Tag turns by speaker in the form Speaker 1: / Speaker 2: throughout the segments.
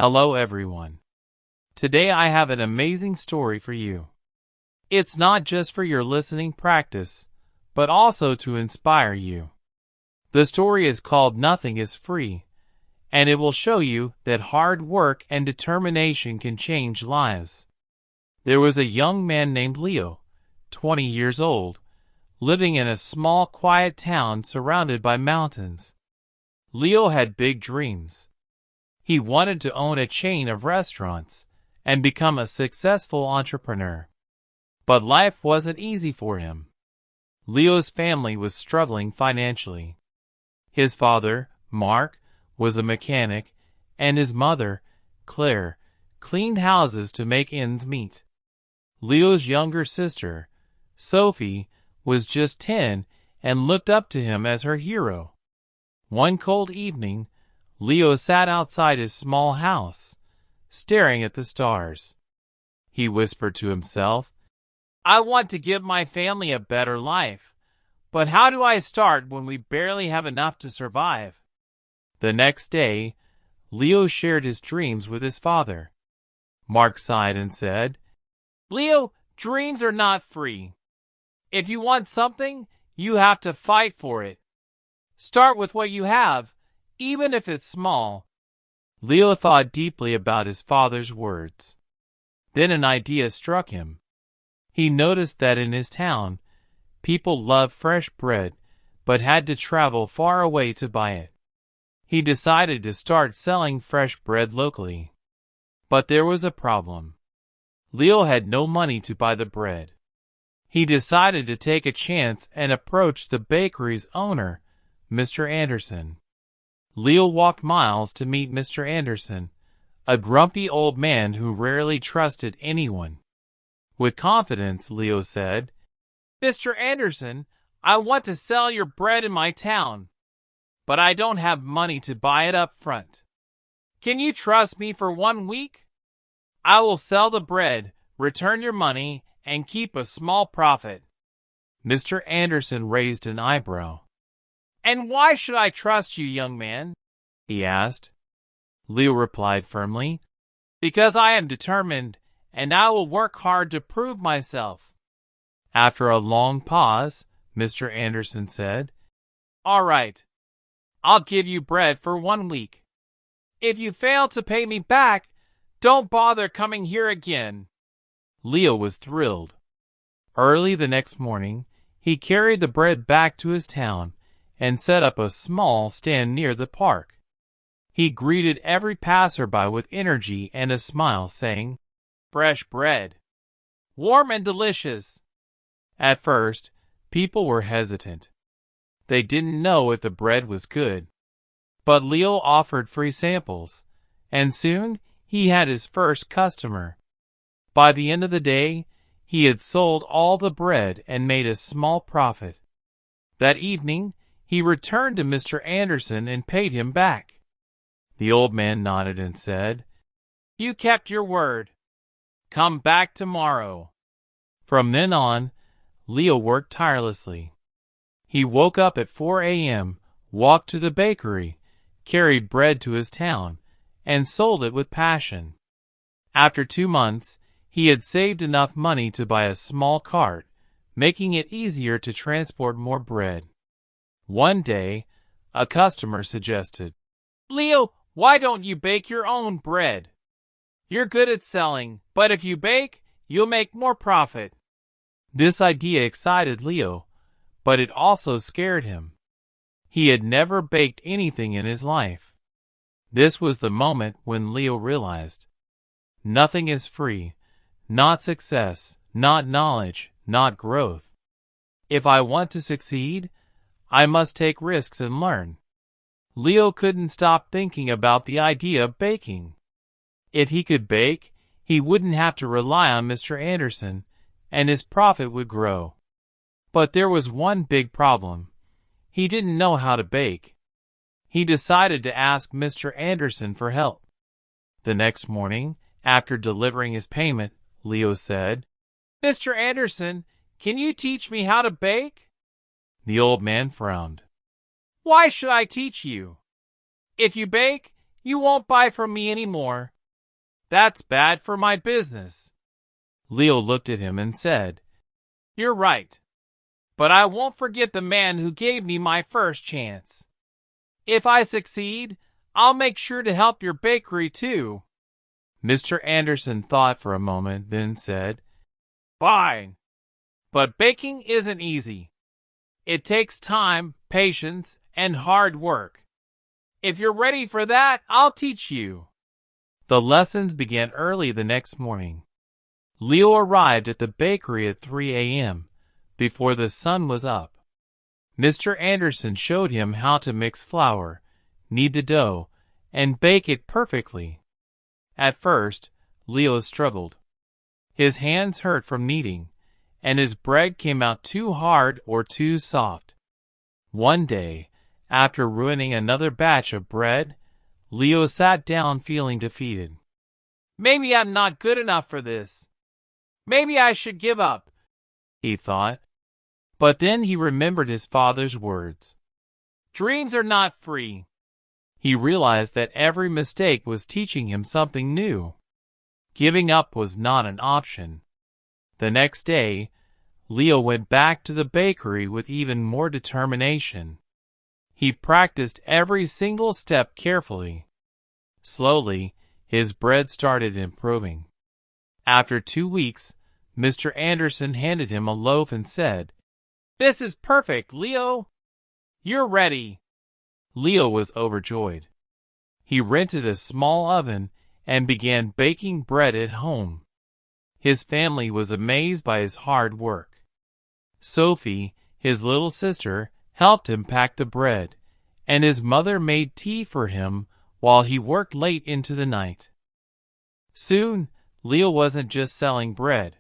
Speaker 1: Hello everyone. Today I have an amazing story for you. It's not just for your listening practice, but also to inspire you. The story is called Nothing is Free, and it will show you that hard work and determination can change lives. There was a young man named Leo, 20 years old, living in a small, quiet town surrounded by mountains. Leo had big dreams. He wanted to own a chain of restaurants and become a successful entrepreneur. But life wasn't easy for him. Leo's family was struggling financially. His father, Mark, was a mechanic, and his mother, Claire, cleaned houses to make ends meet. Leo's younger sister, Sophie, was just 10 and looked up to him as her hero. One cold evening, Leo sat outside his small house, staring at the stars. He whispered to himself, "I want to give my family a better life, but how do I start when we barely have enough to survive?" The next day, Leo shared his dreams with his father. Mark sighed and said, "Leo, dreams are not free. If you want something, you have to fight for it. Start with what you have, even if it's small." Leo thought deeply about his father's words. Then an idea struck him. He noticed that in his town, people loved fresh bread, but had to travel far away to buy it. He decided to start selling fresh bread locally. But there was a problem. Leo had no money to buy the bread. He decided to take a chance and approach the bakery's owner, Mr. Anderson. Leo walked miles to meet Mr. Anderson, a grumpy old man who rarely trusted anyone. With confidence, Leo said, "Mr. Anderson, I want to sell your bread in my town, but I don't have money to buy it up front. Can you trust me for 1 week? I will sell the bread, return your money, and keep a small profit." Mr. Anderson raised an eyebrow. "And why should I trust you, young man?" he asked. Leo replied firmly, "Because I am determined, and I will work hard to prove myself." After a long pause, Mr. Anderson said, "All right, I'll give you bread for 1 week. If you fail to pay me back, don't bother coming here again." Leo was thrilled. Early the next morning, he carried the bread back to his town and set up a small stand near the park. He greeted every passerby with energy and a smile, saying, "Fresh bread, warm and delicious." At first, people were hesitant. They didn't know if the bread was good. But Leo offered free samples, and soon he had his first customer. By the end of the day, he had sold all the bread and made a small profit. That evening, he returned to Mr. Anderson and paid him back. The old man nodded and said, "You kept your word. Come back tomorrow." From then on, Leo worked tirelessly. He woke up at 4 a.m., walked to the bakery, carried bread to his town, and sold it with passion. After 2 months, he had saved enough money to buy a small cart, making it easier to transport more bread. One day, a customer suggested, "Leo, why don't you bake your own bread? You're good at selling, but if you bake, you'll make more profit." This idea excited Leo, but it also scared him. He had never baked anything in his life. This was the moment when Leo realized, nothing is free, not success, not knowledge, not growth. If I want to succeed, I must take risks and learn. Leo couldn't stop thinking about the idea of baking. If he could bake, he wouldn't have to rely on Mr. Anderson, and his profit would grow. But there was one big problem. He didn't know how to bake. He decided to ask Mr. Anderson for help. The next morning, after delivering his payment, Leo said, "Mr. Anderson, can you teach me how to bake?" The old man frowned. "Why should I teach you? If you bake, You won't buy from me anymore. That's bad for my business. Leo looked at him and said, You're right. But I won't forget the man who gave me my first chance. If I succeed, I'll make sure to help your bakery too. Mr. Anderson thought for a moment, then said, Fine. But baking isn't easy. It takes time, patience, and hard work. If you're ready for that, I'll teach you. The lessons began early the next morning. Leo arrived at the bakery at 3 a.m., before the sun was up. Mr. Anderson showed him how to mix flour, knead the dough, and bake it perfectly. At first, Leo struggled. His hands hurt from kneading, and his bread came out too hard or too soft. One day, after ruining another batch of bread, Leo sat down feeling defeated. Maybe I'm not good enough for this. Maybe I should give up, he thought. But then he remembered his father's words. Dreams are not free. He realized that every mistake was teaching him something new. Giving up was not an option. The next day, Leo went back to the bakery with even more determination. He practiced every single step carefully. Slowly, his bread started improving. After 2 weeks, Mr. Anderson handed him a loaf and said, This is perfect, Leo. You're ready. Leo was overjoyed. He rented a small oven and began baking bread at home. His family was amazed by his hard work. Sophie, his little sister, helped him pack the bread, and his mother made tea for him while he worked late into the night. Soon, Leo wasn't just selling bread.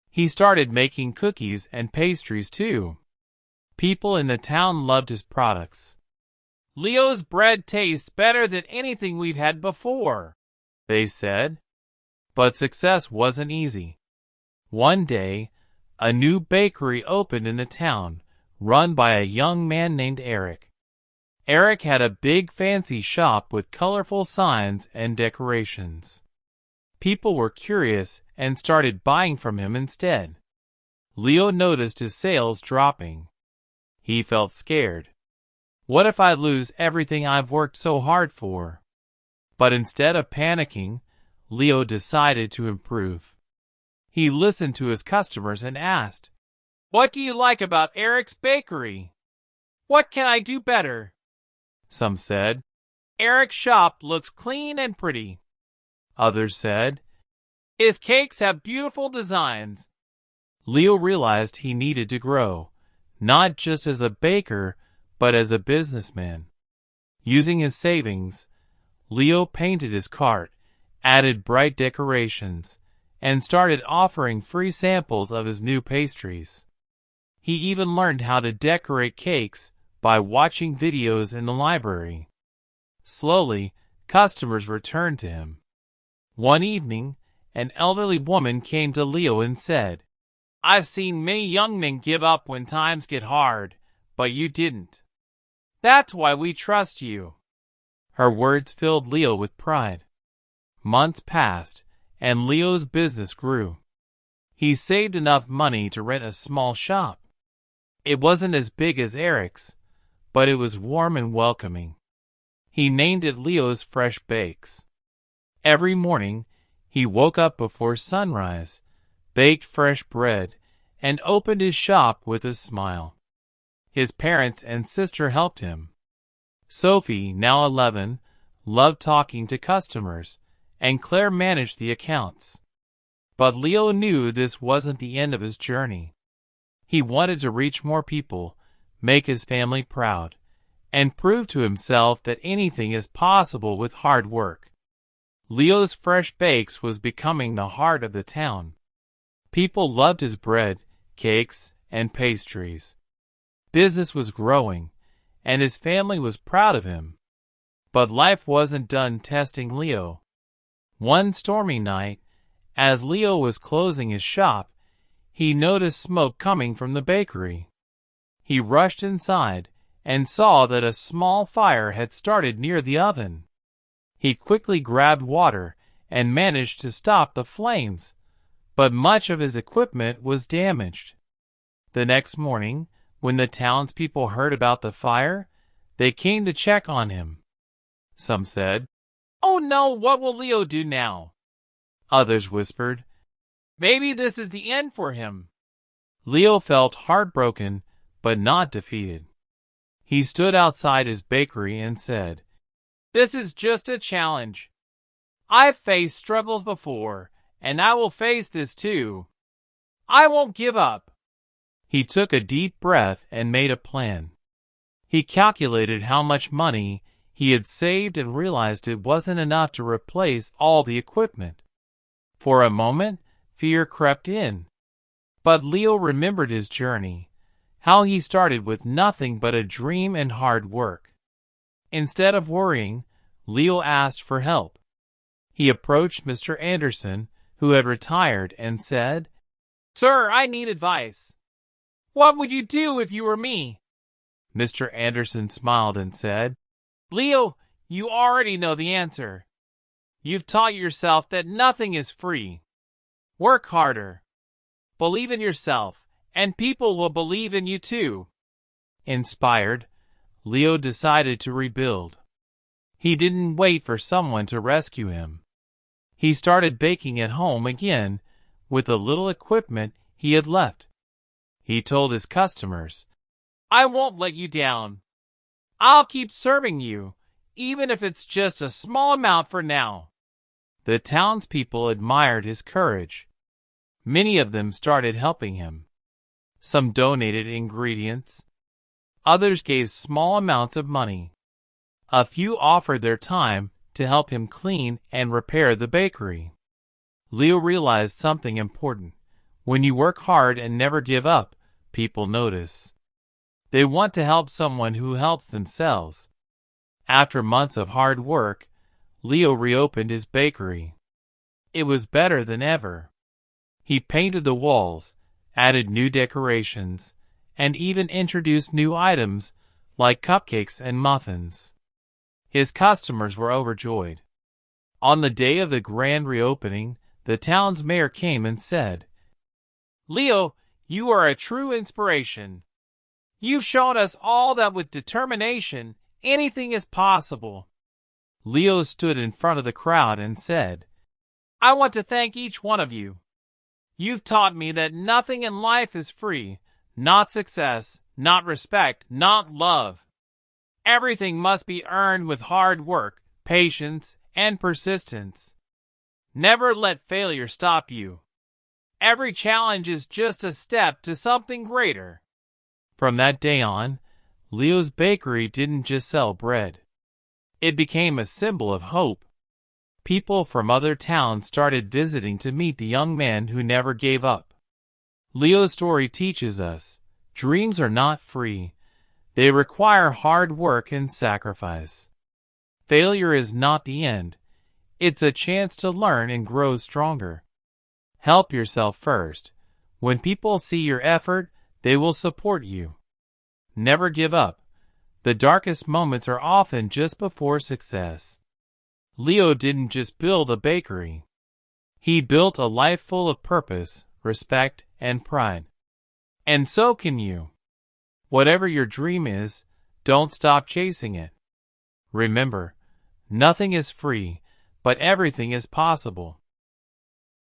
Speaker 1: He started making cookies and pastries too. People in the town loved his products. Leo's bread tastes better than anything we've had before, they said. But success wasn't easy. One day, a new bakery opened in the town, run by a young man named Eric. Eric had a big fancy shop with colorful signs and decorations. People were curious and started buying from him instead. Leo noticed his sales dropping. He felt scared. What if I lose everything I've worked so hard for? But instead of panicking, Leo decided to improve. He listened to his customers and asked, What do you like about Eric's bakery? What can I do better? Some said, Eric's shop looks clean and pretty. Others said, His cakes have beautiful designs. Leo realized he needed to grow, not just as a baker, but as a businessman. Using his savings, Leo painted his cart, added bright decorations, and started offering free samples of his new pastries. He even learned how to decorate cakes by watching videos in the library. Slowly, customers returned to him. One evening, an elderly woman came to Leo and said, I've seen many young men give up when times get hard, but you didn't. That's why we trust you. Her words filled Leo with pride. Months passed, and Leo's business grew. He saved enough money to rent a small shop. It wasn't as big as Eric's, but it was warm and welcoming. He named it Leo's Fresh Bakes. Every morning, he woke up before sunrise, baked fresh bread, and opened his shop with a smile. His parents and sister helped him. Sophie, now 11, loved talking to customers, and Claire managed the accounts. But Leo knew this wasn't the end of his journey. He wanted to reach more people, make his family proud, and prove to himself that anything is possible with hard work. Leo's Fresh Bakes was becoming the heart of the town. People loved his bread, cakes, and pastries. Business was growing, and his family was proud of him. But life wasn't done testing Leo. One stormy night, as Leo was closing his shop, he noticed smoke coming from the bakery. He rushed inside and saw that a small fire had started near the oven. He quickly grabbed water and managed to stop the flames, but much of his equipment was damaged. The next morning, when the townspeople heard about the fire, they came to check on him. Some said, "Oh no, what will Leo do now?" Others whispered, "Maybe this is the end for him." Leo felt heartbroken, but not defeated. He stood outside his bakery and said, "This is just a challenge. I've faced struggles before, and I will face this too. I won't give up." He took a deep breath and made a plan. He calculated how much money he had saved and realized it wasn't enough to replace all the equipment. For a moment, fear crept in. But Leo remembered his journey, how he started with nothing but a dream and hard work. Instead of worrying, Leo asked for help. He approached Mr. Anderson, who had retired, and said, "Sir, I need advice. What would you do if you were me?" Mr. Anderson smiled and said, "Leo, you already know the answer. You've taught yourself that nothing is free. Work harder. Believe in yourself, and people will believe in you too." Inspired, Leo decided to rebuild. He didn't wait for someone to rescue him. He started baking at home again with the little equipment he had left. He told his customers, "I won't let you down. I'll keep serving you, even if it's just a small amount for now." The townspeople admired his courage. Many of them started helping him. Some donated ingredients. Others gave small amounts of money. A few offered their time to help him clean and repair the bakery. Leo realized something important. When you work hard and never give up, people notice. They want to help someone who helps themselves. After months of hard work, Leo reopened his bakery. It was better than ever. He painted the walls, added new decorations, and even introduced new items like cupcakes and muffins. His customers were overjoyed. On the day of the grand reopening, the town's mayor came and said, "Leo, you are a true inspiration. You've shown us all that with determination, anything is possible." Leo stood in front of the crowd and said, "I want to thank each one of you. You've taught me that nothing in life is free, not success, not respect, not love. Everything must be earned with hard work, patience, and persistence. Never let failure stop you. Every challenge is just a step to something greater." From that day on, Leo's bakery didn't just sell bread. It became a symbol of hope. People from other towns started visiting to meet the young man who never gave up. Leo's story teaches us, dreams are not free. They require hard work and sacrifice. Failure is not the end. It's a chance to learn and grow stronger. Help yourself first. When people see your effort, they will support you. Never give up. The darkest moments are often just before success. Leo didn't just build a bakery. He built a life full of purpose, respect, and pride. And so can you. Whatever your dream is, don't stop chasing it. Remember, nothing is free, but everything is possible.